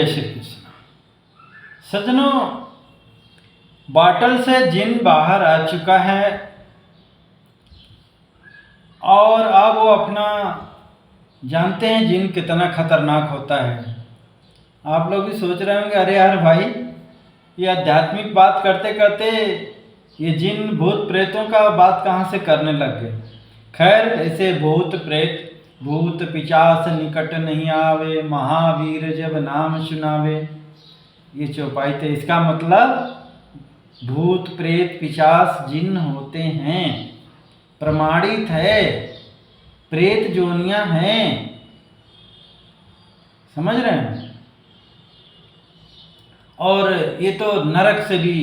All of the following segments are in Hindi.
जय श्री कृष्ण। सज्जनों, बॉटल से जिन बाहर आ चुका है और अब वो अपना जानते हैं जिन कितना खतरनाक होता है। आप लोग भी सोच रहे होंगे अरे यार भाई, ये आध्यात्मिक बात करते करते ये जिन भूत प्रेतों का बात कहाँ से करने लग गए। खैर, ऐसे भूत प्रेत भूत पिशाच निकट नहीं आवे, महावीर जब नाम सुनावे, ये चौपाई थे। इसका मतलब भूत प्रेत पिशाच जिन होते हैं, प्रमाणित है, प्रेत जोनियां हैं। समझ रहे हैं? और ये तो नरक से भी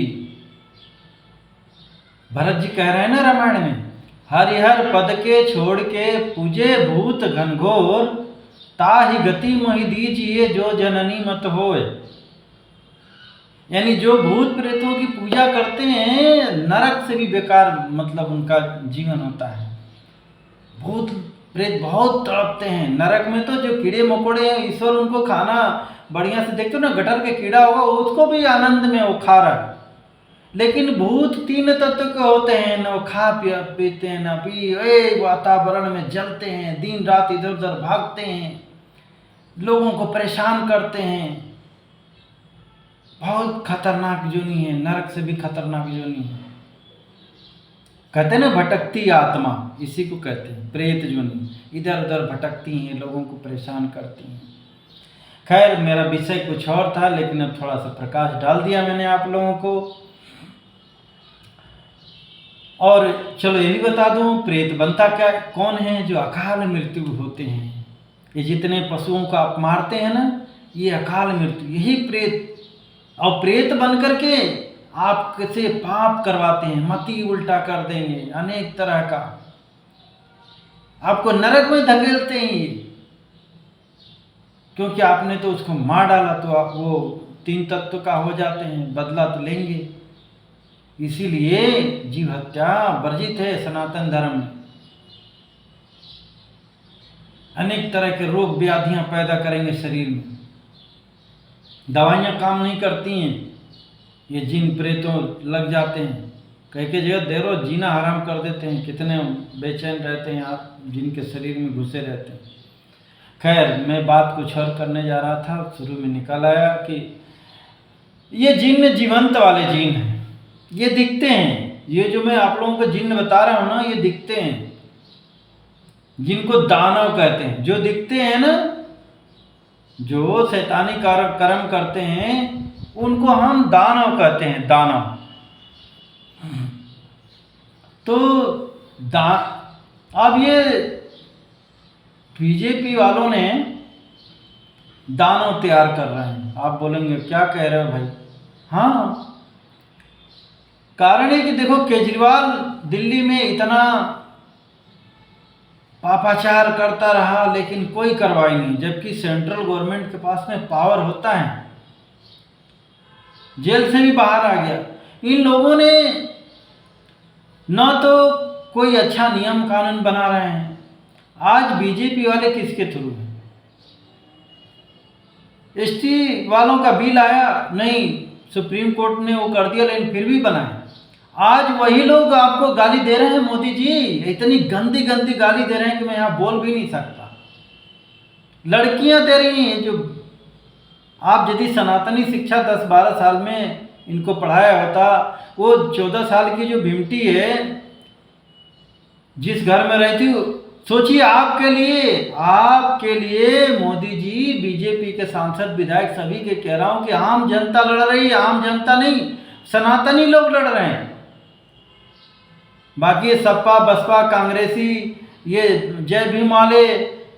भरत जी कह रहे हैं ना रामायण में, हरिहर पद के छोड़ के पूजे भूत घनघोर, ताहि गति मोहि दीजिए जो जननी मत होए। यानी जो भूत प्रेतों की पूजा करते हैं, नरक से भी बेकार मतलब उनका जीवन होता है। भूत प्रेत बहुत तड़पते हैं नरक में। तो जो कीड़े मकोड़े हैं, ईश्वर उनको खाना बढ़िया से देखते हो ना, गटर के कीड़ा होगा उसको भी आनंद में वो खा रहा है। लेकिन भूत तीन तत्व के होते हैं, न वो खा पीते हैं न पी, वातावरण में जलते हैं, दिन रात इधर उधर भागते हैं, लोगों को परेशान करते हैं। बहुत खतरनाक जोनी है, नरक से भी खतरनाक जोनी है। कहते हैं ना भटकती आत्मा, इसी को कहते हैं प्रेत जोनी। इधर उधर भटकती हैं, लोगों को परेशान करती हैं। खैर, मेरा विषय कुछ और था, लेकिन अब थोड़ा सा प्रकाश डाल दिया मैंने आप लोगों को। और चलो ये भी बता दूं, प्रेत बनता क्या कौन है? जो अकाल मृत्यु होते हैं। ये जितने पशुओं को आप मारते हैं ना, ये अकाल मृत्यु, यही प्रेत। और प्रेत बन करके आपसे पाप करवाते हैं, मति उल्टा कर देंगे, अनेक तरह का आपको नरक में धकेलते हैं ये। क्योंकि आपने तो उसको मार डाला, तो आप वो तीन तत्व का हो जाते हैं, बदला तो लेंगे। इसीलिए जीव हत्या वर्जित है सनातन धर्म में। अनेक तरह के रोग व्याधियां पैदा करेंगे शरीर में, दवाइयां काम नहीं करती हैं। ये जिन प्रेतों लग जाते हैं, कह के जगह देरो जीना हराम कर देते हैं। कितने बेचैन रहते हैं आप, जिनके शरीर में घुसे रहते हैं। खैर, मैं बात कुछ और करने जा रहा था, शुरू में निकल आया कि ये जिन जीवंत वाले जिन हैं, ये दिखते हैं। ये जो मैं आप लोगों को जिन बता रहा हूं ना, ये दिखते हैं, जिनको दानव कहते हैं। जो दिखते हैं ना, जो शैतानी कर्म करते हैं, उनको हम दानव कहते हैं, दानव। तो अब ये बीजेपी वालों ने दानव तैयार कर रहे हैं। आप बोलेंगे क्या कह रहे हो भाई? हाँ, कारण है कि देखो, केजरीवाल दिल्ली में इतना पापाचार करता रहा, लेकिन कोई कार्रवाई नहीं। जबकि सेंट्रल गवर्नमेंट के पास में पावर होता है, जेल से भी बाहर आ गया। इन लोगों ने न तो कोई अच्छा नियम कानून बना रहे हैं। आज बीजेपी वाले किसके थ्रू हैं? एसटी वालों का बिल आया नहीं, सुप्रीम कोर्ट ने वो कर दिया, लेकिन फिर भी बनाए। आज वही लोग आपको गाली दे रहे हैं, मोदी जी इतनी गंदी गंदी गाली दे रहे हैं कि मैं यहाँ बोल भी नहीं सकता। लड़कियां दे रही हैं। जो आप यदि सनातनी शिक्षा 10-12 साल में इनको पढ़ाया होता, वो 14 साल की जो भिमटी है, जिस घर में रहती, सोचिए आपके लिए मोदी जी, बीजेपी के सांसद विधायक सभी के कह रहा हूं कि आम जनता लड़ रही है। आम जनता नहीं, सनातनी लोग लड़ रहे हैं। बाकी ये सपा बसपा कांग्रेसी, ये जय भीम वाले,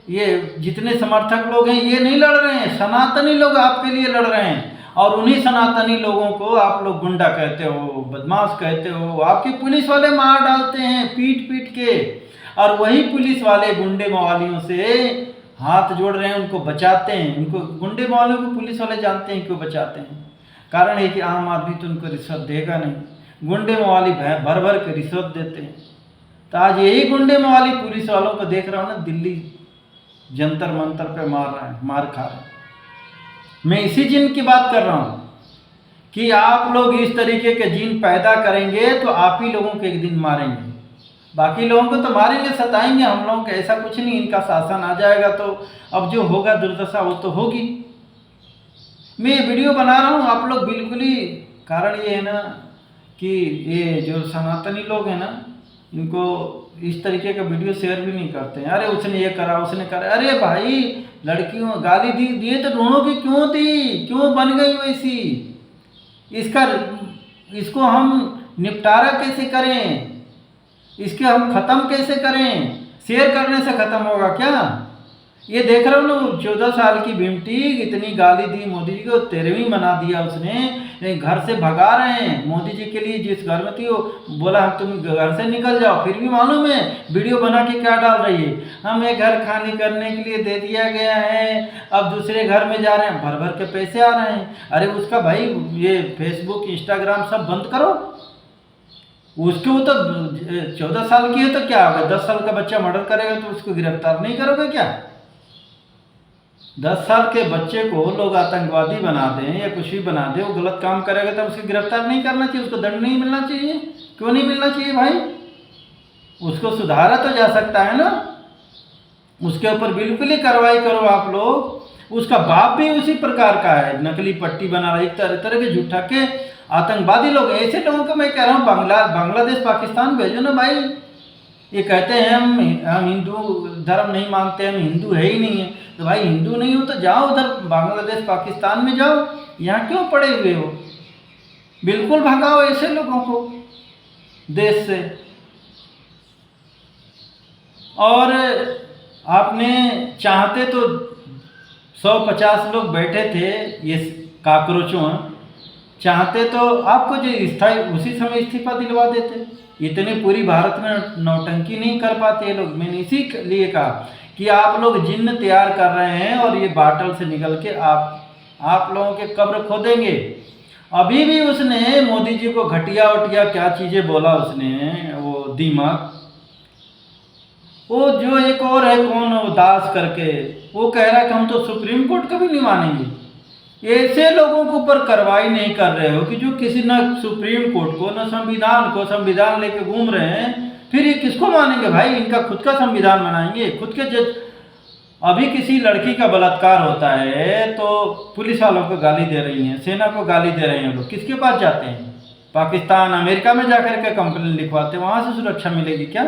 ये जितने समर्थक लोग हैं, ये नहीं लड़ रहे हैं। सनातनी लोग आपके लिए लड़ रहे हैं। और उन्हीं सनातनी लोगों को आप लोग गुंडा कहते हो, बदमाश कहते हो। आपकी पुलिस वाले मार डालते हैं पीट पीट के, और वही पुलिस वाले गुंडे मवालियों से हाथ जोड़ रहे हैं, उनको बचाते हैं। उनको गुंडे मवालियों को पुलिस वाले जानते हैं क्यों बचाते हैं? कारण है कि आम आदमी तो उनको रिश्वत देगा नहीं, गुंडे मवाली भर भर के रिश्वत देते हैं। तो आज यही गुंडे मवाली पुलिस वालों को देख रहा हूँ ना, दिल्ली जंतर मंतर पे मार रहे हैं, मार खा रहे हैं। मैं इसी जिन की बात कर रहा हूँ कि आप लोग इस तरीके के जिन पैदा करेंगे तो आप ही लोगों को एक दिन मारेंगे। बाकी लोगों को तो मारेंगे, सताएंगे, हम लोगों का ऐसा कुछ नहीं। इनका शासन आ जाएगा तो अब जो होगा दुर्दशा वो तो होगी। मैं ये वीडियो बना रहा हूँ, आप लोग बिल्कुल ही, कारण ये है ना कि ये जो सनातनी लोग हैं ना, इनको इस तरीके का वीडियो शेयर भी नहीं करते हैं। अरे उसने ये करा, उसने करा। अरे भाई, लड़कियों गाली दिए तो दोनों की क्यों दी, क्यों बन गई वैसी? इसको हम निपटारा कैसे करें, इसके हम ख़त्म कैसे करें? शेयर करने से ख़त्म होगा क्या? ये देख रहे हो ना, 14 साल की बिमटी इतनी गाली दी मोदी जी को, 13वीं मना दिया उसने, घर से भगा रहे हैं मोदी जी के लिए। जिस घर में थी वो बोला हम तुम घर से निकल जाओ, फिर भी मालूम है वीडियो बना के क्या डाल रही है, हमें घर खाली करने के लिए दे दिया गया है, अब दूसरे घर में जा रहे हैं, भर भर के पैसे आ रहे हैं। अरे उसका भाई ये फेसबुक इंस्टाग्राम सब बंद करो। उसके वो तो 14 साल की है तो क्या होगा, 10 साल का बच्चा मर्डर करेगा तो उसको गिरफ्तार नहीं करोगे क्या? 10 साल के बच्चे को लोग आतंकवादी बना दें या कुछ भी बना दें, वो गलत काम करेगा तो उसको गिरफ्तार नहीं करना चाहिए, उसको दंड नहीं मिलना चाहिए? क्यों नहीं मिलना चाहिए भाई? उसको सुधारा तो जा सकता है ना, उसके ऊपर बिल्कुल ही कार्रवाई करो आप लोग। उसका बाप भी उसी प्रकार का है, नकली पट्टी बना रहा है, एक तरह के झूठा के आतंकवादी लोग। ऐसे लोगों को मैं कह रहा हूँ बांग्लादेश पाकिस्तान भेजो ना भाई। ये कहते हैं हम हिंदू धर्म नहीं मानते, हम हिंदू है ही नहीं है, तो भाई हिंदू नहीं हो तो जाओ उधर बांग्लादेश पाकिस्तान में जाओ, यहाँ क्यों पड़े हुए हो? बिल्कुल भगाओ ऐसे लोगों को देश से। और आपने चाहते तो 150 लोग बैठे थे ये काकरोचों, चाहते तो आपको जो स्थायी उसी समय इस्तीफा दिलवा देते। इतनी पूरी भारत में नौटंकी नहीं कर पाते ये लोग। मैंने इसी लिए कहा कि आप लोग जिन्न तैयार कर रहे हैं और ये बाटल से निकल के आप लोगों के कब्र खोदेंगे। अभी भी उसने मोदी जी को घटिया उटिया क्या चीज़ें बोला उसने, वो दीमक, वो जो एक और है कौन, वो दास करके, वो कह रहा है कि हम तो सुप्रीम कोर्ट का भी नहीं मानेंगे। ऐसे लोगों के ऊपर कार्रवाई नहीं कर रहे हो कि जो किसी न सुप्रीम कोर्ट को न संविधान लेके घूम रहे हैं, फिर ये किसको मानेंगे भाई? इनका खुद का संविधान बनाएंगे, खुद के जज। अभी किसी लड़की का बलात्कार होता है तो पुलिस वालों को गाली दे रही हैं, सेना को गाली दे रहे हैं लोग, किसके पास जाते हैं? पाकिस्तान अमेरिका में जाकर के कंप्लेन लिखवाते हैं, वहाँ से सुरक्षा मिलेगी क्या?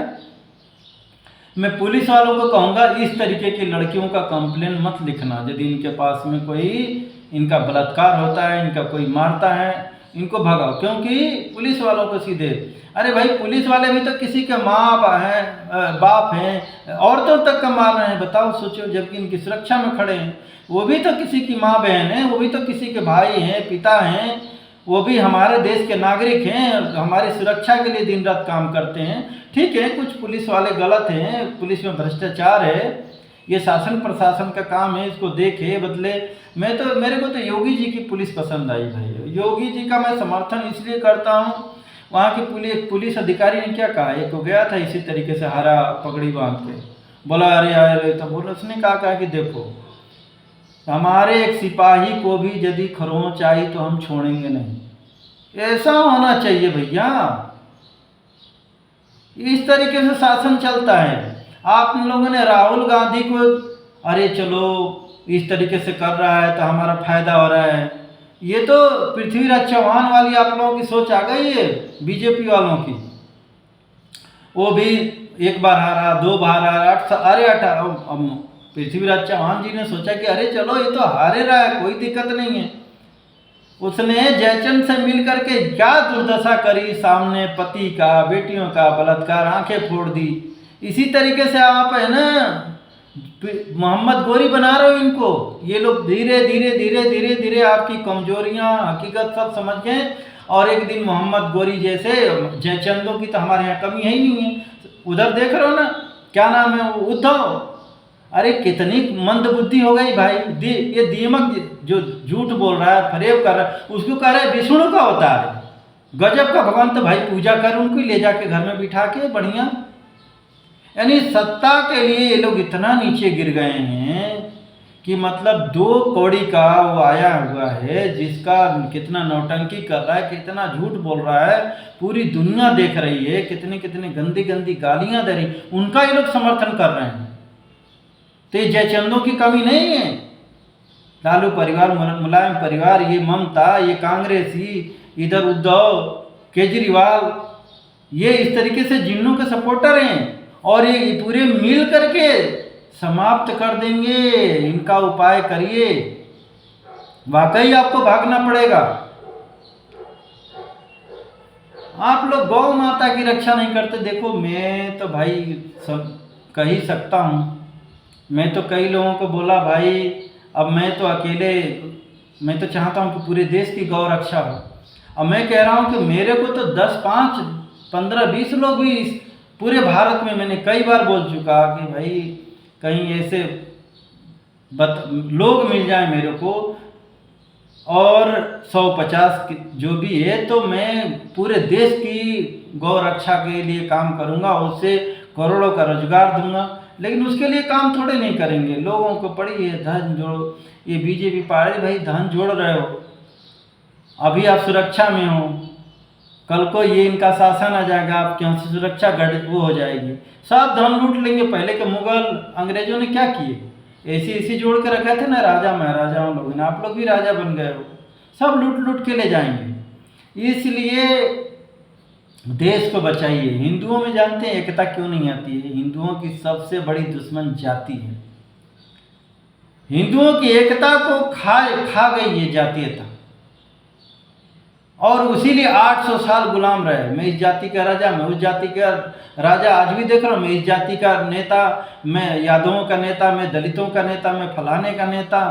मैं पुलिस वालों को कहूँगा इस तरीके की लड़कियों का कंप्लेन मत लिखना। यदि इनके पास में कोई इनका बलात्कार होता है, इनका कोई मारता है, इनको भगाओ। क्योंकि पुलिस वालों को सीधे, अरे भाई पुलिस वाले भी तो किसी के बाप हैं, औरतों तक का मार रहे हैं, बताओ सोचो, जबकि इनकी सुरक्षा में खड़े हैं। वो भी तो किसी की माँ बहन है, वो भी तो किसी के भाई हैं, पिता हैं, वो भी हमारे देश के नागरिक हैं, हमारी सुरक्षा के लिए दिन रात काम करते हैं। ठीक है, कुछ पुलिस वाले गलत हैं, पुलिस में भ्रष्टाचार है, ये शासन प्रशासन का काम है, इसको देखे बदले। मेरे को तो योगी जी की पुलिस पसंद आई भाई। योगी जी का मैं समर्थन इसलिए करता हूँ, वहाँ के पुलिस अधिकारी ने क्या कहा, एक को गया था इसी तरीके से हरा पगड़ी बांध के, बोला अरे तो बोला, उसने कहा कि देखो हमारे एक सिपाही को भी यदि खरोंच आई तो हम छोड़ेंगे नहीं। ऐसा होना चाहिए भैया, इस तरीके से शासन चलता है। आप लोगों ने राहुल गांधी को, अरे चलो इस तरीके से कर रहा है तो हमारा फायदा हो रहा है, ये तो पृथ्वीराज चौहान वाली आप लोगों की सोच आ गई है, बीजेपी वालों की। वो भी एक बार हारा, 2 बार हारा, 18 पृथ्वीराज चौहान जी ने सोचा कि अरे चलो ये तो हारे रहा है, कोई दिक्कत नहीं है। उसने जयचंद से मिल करके क्या दुर्दशा करी, सामने पति का, बेटियों का बलात्कार, आंखें फोड़ दी। इसी तरीके से आप है ना मोहम्मद गोरी बना रहे हो इनको। ये लोग धीरे धीरे आपकी कमजोरियां हकीकत सब समझ गए, और एक दिन मोहम्मद गोरी जैसे जयचंदों की तो हमारे यहाँ कमी है ही नहीं है। उधर देख रहे हो ना, क्या नाम है, उद्धव, अरे कितनी मंद बुद्धि हो गई भाई। ये दीमक जो झूठ बोल रहा है, फरेब कर रहा है, उसको कह रहा है विष्णु का अवतार है, गजब का भगवान। तो भाई पूजा कर, उनको ले जाके घर में बिठा के बढ़िया। यानी सत्ता के लिए ये लोग इतना नीचे गिर गए हैं कि मतलब 2 कौड़ी का वो आया हुआ है जिसका कितना नौटंकी कर रहा है, कितना झूठ बोल रहा है, पूरी दुनिया देख रही है, कितनी कितनी गंदी गंदी गालियां दे रही, उनका ये लोग समर्थन कर रहे हैं। तो ये जयचंदों की कमी नहीं है। लालू परिवार, मुलायम परिवार, ये ममता, ये कांग्रेसी, इधर उद्धव, केजरीवाल, ये इस तरीके से जिन्नों के सपोर्टर हैं और ये पूरे मिल करके समाप्त कर देंगे। इनका उपाय करिए, वाकई आपको भागना पड़ेगा। आप लोग गौ माता की रक्षा नहीं करते। देखो मैं तो भाई सब कह ही सकता हूँ, मैं तो कई लोगों को बोला भाई अब मैं तो अकेले, मैं तो चाहता हूँ कि पूरे देश की गौ रक्षा हो। अब मैं कह रहा हूँ कि मेरे को तो 10, 5, 15, 20 लोग भी इस पूरे भारत में, मैंने कई बार बोल चुका कि भाई कहीं ऐसे लोग मिल जाए मेरे को और 150 जो भी है, तो मैं पूरे देश की गौ रक्षा के लिए काम करूँगा, उससे करोड़ों का रोजगार दूंगा। लेकिन उसके लिए काम थोड़े नहीं करेंगे, लोगों को पड़ी है धन जोड़ो। ये बीजेपी पार्टी भाई धन जोड़ रहे हो, अभी आप सुरक्षा में हो, कल को ये इनका शासन आ जाएगा, आपके यहाँ से सुरक्षा वो हो जाएगी, सब धन लूट लेंगे। पहले के मुगल अंग्रेजों ने क्या किए, ऐसी जोड़ के रखे थे ना राजा महाराजाओं लोगों ने, आप लोग भी राजा बन गए हो, सब लूट लूट के ले जाएंगे। इसलिए देश को बचाइए। हिंदुओं में जानते हैं एकता क्यों नहीं आती है? हिंदुओं की सबसे बड़ी दुश्मन जाति है। हिंदुओं की एकता को खा गई है जातीयता, और उसीलिए 800 साल गुलाम रहे। मैं इस जाति का राजा, मैं उस जाति का राजा, आज भी देख रहा हूँ, मैं इस जाति का नेता, मैं यादवों का नेता, मैं दलितों का नेता, मैं फलाने का नेता।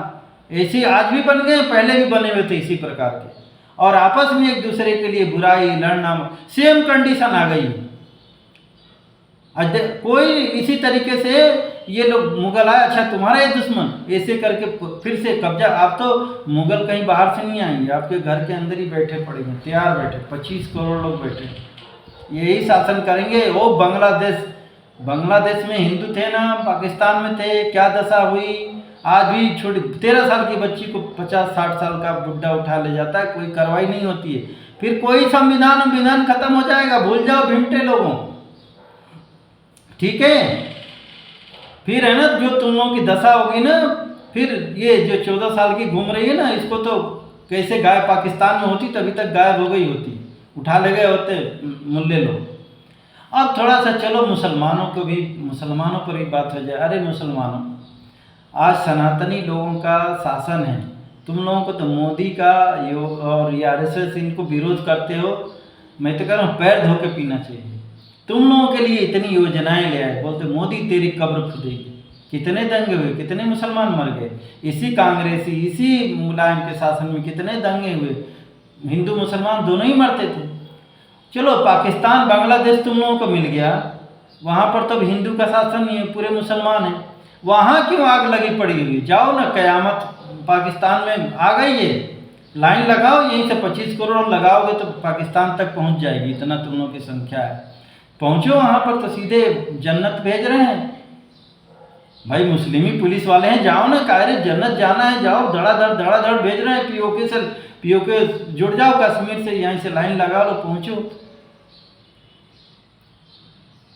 ऐसे आज भी बन गए, पहले भी बने हुए थे इसी प्रकार के, और आपस में एक दूसरे के लिए बुराई लड़ना, सेम कंडीशन आ गई। कोई इसी तरीके से ये लोग मुगल आए, अच्छा तुम्हारा ये दुश्मन, ऐसे करके फिर से कब्जा। आप तो मुगल कहीं बाहर से नहीं आएंगे, आपके घर के अंदर ही बैठे पड़े हैं, तैयार बैठे, 25 करोड़ लोग बैठे, यही शासन करेंगे। वो बांग्लादेश में हिंदू थे ना, पाकिस्तान में थे, क्या दशा हुई। आज भी छोटी 13 साल की बच्ची को 50-60 साल का बुढ़ा उठा ले जाता है, कोई कार्रवाई नहीं होती है। फिर कोई संविधान खत्म हो जाएगा, भूल जाओ भिमटे लोगों, ठीक है। फिर है ना जो तुम लोगों की दशा होगी ना, फिर ये जो 14 साल की घूम रही है ना, इसको तो कैसे गाय पाकिस्तान में होती तभी तक गायब हो गई होती, उठा ले गए होते मुल्ले लोग। अब थोड़ा सा चलो मुसलमानों पर भी बात हो जाए। अरे मुसलमानों, आज सनातनी लोगों का शासन है, तुम लोगों को तो मोदी का योग और ये RSS इनको विरोध करते हो। मैं तो कह रहा हूँ पैर धो के पीना चाहिए। तुम लोगों के लिए इतनी योजनाएं ले आए, बोलते मोदी तेरी कब्र खुदेगी। कितने दंगे हुए, कितने मुसलमान मर गए इसी कांग्रेसी, इसी मुलायम के शासन में, कितने दंगे हुए, हिंदू मुसलमान दोनों ही मरते थे। चलो पाकिस्तान बांग्लादेश तुम लोगों को मिल गया, वहाँ पर तो हिंदू का शासन नहीं है, पूरे मुसलमान हैं, वहाँ क्यों आग लगी पड़ी हुई? जाओ ना, कयामत पाकिस्तान में आ गई है, लाइन लगाओ, यहीं से 25 करोड़ लगाओगे तो पाकिस्तान तक पहुँच जाएगी, इतना तुम लोगों की संख्या है। पहुँचो वहाँ पर तो सीधे जन्नत भेज रहे हैं भाई। मुस्लिमी पुलिस वाले हैं, जाओ ना, कायरे जन्नत जाना है, जाओ, धड़ाधड़ भेज रहे हैं। पीओके जुड़ जाओ कश्मीर से, यहीं से लाइन लगा लो, पहुँचो।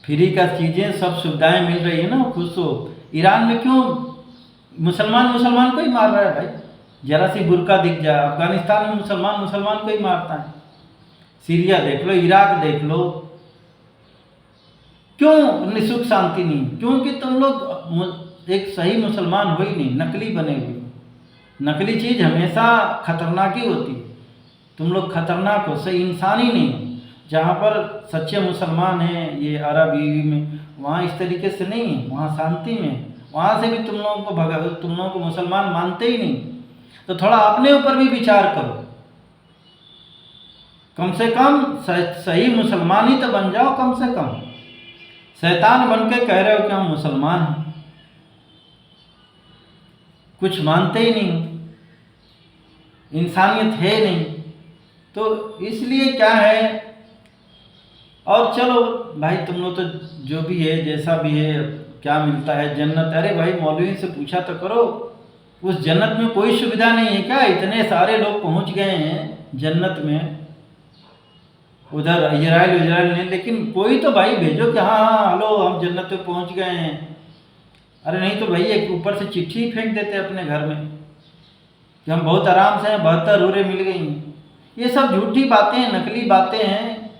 फ्री का चीज़ें सब सुविधाएं मिल रही है ना, खुश हो। ईरान में क्यों मुसलमान को ही मार रहा है भाई? जरा सी बुर्का दिख जाए, अफगानिस्तान में मुसलमान को ही मारता है। सीरिया देख लो, इराक देख लो, क्यों निःसुख शांति नहीं? क्योंकि तुम लोग एक सही मुसलमान हो ही नहीं, नकली बने हुए। नकली चीज़ हमेशा खतरनाक ही होती है, तुम लोग खतरनाक हो, सही इंसान ही नहीं हो। जहाँ पर सच्चे मुसलमान हैं ये अरब यूवी में, वहाँ इस तरीके से नहीं है, वहाँ शांति में, वहाँ से भी तुम लोगों को मुसलमान मानते ही नहीं। तो थोड़ा अपने ऊपर भी विचार करो, कम से कम सही मुसलमान ही तो बन जाओ। कम से कम शैतान बन के कह रहे हो कि हम मुसलमान हैं, कुछ मानते ही नहीं, इंसानियत है नहीं। तो इसलिए क्या है, और चलो भाई तुम लोग तो जो भी है, जैसा भी है, क्या मिलता है जन्नत। अरे भाई मौलवी से पूछा तो करो, उस जन्नत में कोई सुविधा नहीं है क्या? इतने सारे लोग पहुंच गए हैं जन्नत में, उधर इजराइल नहीं, लेकिन कोई तो भाई भेजो कि हाँ हाँ हेलो हम जन्नत में पहुंच गए हैं। अरे नहीं तो भाई एक ऊपर से चिट्ठी फेंक देते अपने घर में कि हम बहुत आराम से हैं, 72 रूरें मिल गई हैं। ये सब झूठी बातें हैं, नकली बातें हैं।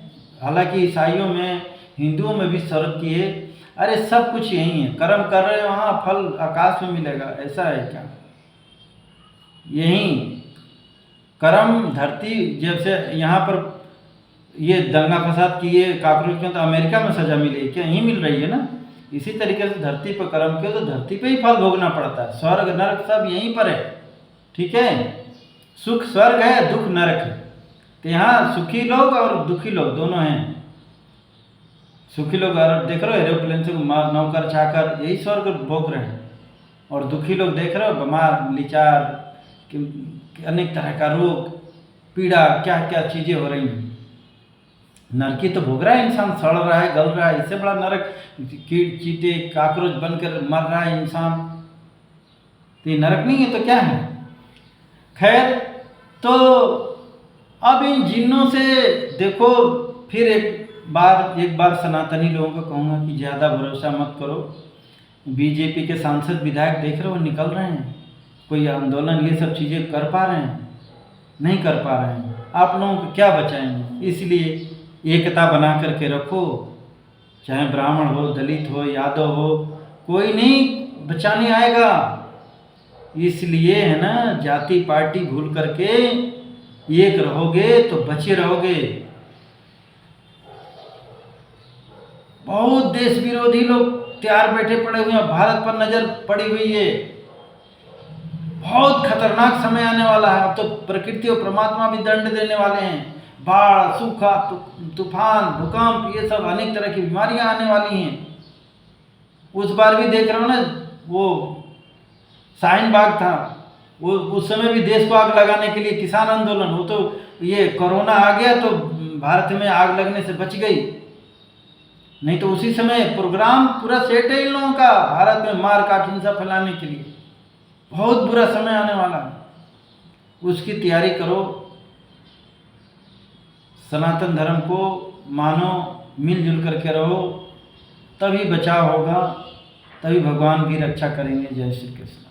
हालांकि ईसाइयों में, हिंदुओं में भी स्वर्ग की है। अरे सब कुछ यही है, कर्म कर रहे हो वहाँ फल आकाश में मिलेगा, ऐसा है क्या? यही कर्म धरती, जैसे यहाँ पर ये दंगा फसाद किए काकरोच में तो अमेरिका में सजा मिली, क्या यहीं मिल रही है ना? इसी तरीके से धरती पर कर्म किया तो धरती पे ही फल भोगना पड़ता है। स्वर्ग नरक सब यहीं पर है, ठीक है? सुख स्वर्ग है, दुख नरक है। तो यहाँ सुखी लोग और दुखी लोग दोनों हैं। सुखी लोग देख रहे हो एरोप्लेन से नौकर चाकर यही स्वर्ग भोग रहे हैं, और दुखी लोग देख रहे हो बीमार लिचार, अनेक तरह का रोग पीड़ा, क्या क्या चीज़ें हो रही हैं। नरकी तो भोग रहा है इंसान, सड़ रहा है, गल रहा है, इससे बड़ा नरक कीट चीटे काकरोच बनकर मर रहा है इंसान। तो ये नरक नहीं है तो क्या है? खैर, तो अब इन जिन्नों से देखो, फिर एक बार सनातनी लोगों को कहूँगा कि ज़्यादा भरोसा मत करो। बीजेपी के सांसद विधायक देख रहे हो निकल रहे हैं, कोई आंदोलन ये सब चीज़ें कर पा रहे हैं? नहीं कर पा रहे हैं। आप लोगों को क्या बचाएंगे? इसलिए एकता बना करके रखो, चाहे ब्राह्मण हो, दलित हो, यादव हो, कोई नहीं बचाने आएगा। इसलिए है ना, जाति पार्टी भूल करके एक रहोगे तो बचे रहोगे। बहुत देश विरोधी लोग तैयार बैठे पड़े हुए हैं, भारत पर नजर पड़ी हुई है। बहुत खतरनाक समय आने वाला है। अब तो प्रकृति और परमात्मा भी दंड देने वाले हैं। बाढ़, सूखा, तूफान, भूकंप, ये सब अनेक तरह की बीमारियां आने वाली हैं। उस बार भी देख रहे हो ना, वो शाहीन बाग था, वो उस समय भी देश को आग लगाने के लिए किसान आंदोलन, वो तो ये कोरोना आ गया तो भारत में आग लगने से बच गई, नहीं तो उसी समय प्रोग्राम पूरा सेट है इन लोगों का भारत में मार काट हिंसा फैलाने के लिए। बहुत बुरा समय आने वाला है, उसकी तैयारी करो। सनातन धर्म को मानो, मिलजुल करके रहो, तभी बचाव होगा, तभी भगवान भी रक्षा करेंगे। जय श्री कृष्ण।